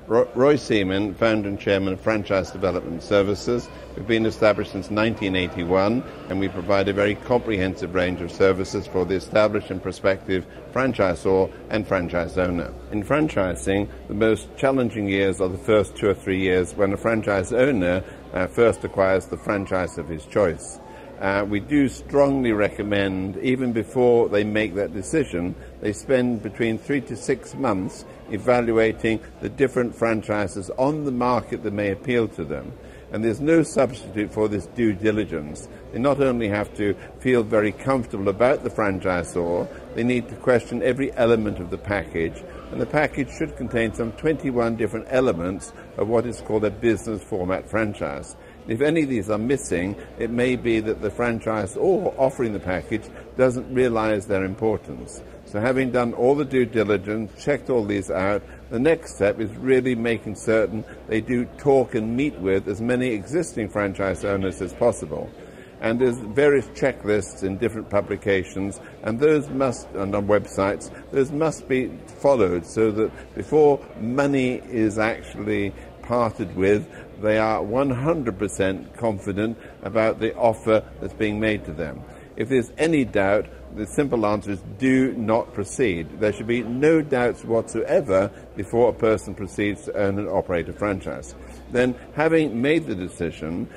Roy Seaman, founder and chairman of Franchise Development Services. We've been established since 1981, and we provide a very comprehensive range of services for the established and prospective franchisor and franchise owner. In franchising, the most challenging years are the first 2 or 3 years when a franchise owner first acquires the franchise of his choice. We do strongly recommend, even before they make that decision, they spend between 3 to 6 months evaluating the different franchises on the market that may appeal to them. And there's no substitute for this due diligence. They not only have to feel very comfortable about the franchisor, they need to question every element of the package. And the package should contain some 21 different elements of what is called a business format franchise. If any of these are missing, it may be that the franchisor offering the package doesn't realize their importance. So having done all the due diligence, checked all these out, the next step is really making certain they do talk and meet with as many existing franchise owners as possible. And there's various checklists in different publications, and those must, and on websites, those must be followed so that before money is actually parted with, they are 100% confident about the offer that's being made to them. If there's any doubt, the simple answer is do not proceed. There should be no doubts whatsoever before a person proceeds to own and operate a franchise. Then, having made the decision,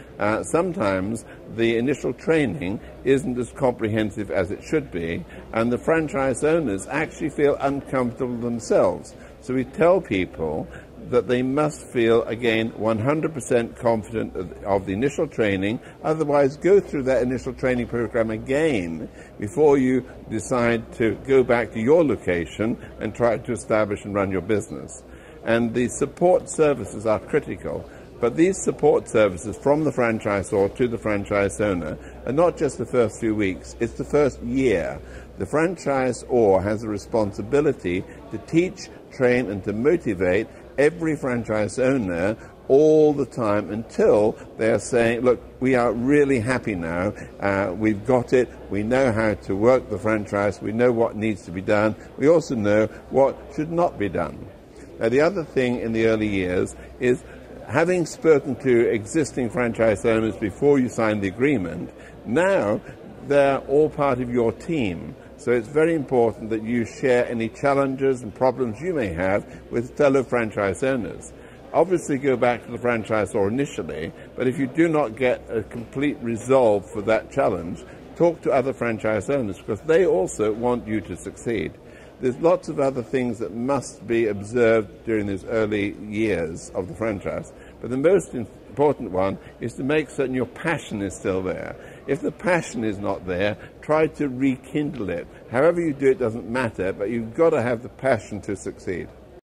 sometimes the initial training isn't as comprehensive as it should be, and the franchise owners actually feel uncomfortable themselves. So we tell people that they must feel, again, 100% confident of the initial training, otherwise go through that initial training program again before you decide to go back to your location and try to establish and run your business. And the support services are critical, but these support services from the franchisor to the franchise owner are not just the first few weeks, it's the first year. The franchisor has a responsibility to teach, train, and to motivate every franchise owner all the time until they're saying, look, we are really happy now, we've got it, we know how to work the franchise, we know what needs to be done, we also know what should not be done. Now, the other thing in the early years is, having spoken to existing franchise owners before you sign the agreement, now they're all part of your team. So it's very important that you share any challenges and problems you may have with fellow franchise owners. Obviously go back to the franchisor initially, but if you do not get a complete resolve for that challenge, talk to other franchise owners because they also want you to succeed. There's lots of other things that must be observed during these early years of the franchise, but the most important one is to make certain your passion is still there. If the passion is not there, try to rekindle it. However you do it doesn't matter, but you've got to have the passion to succeed.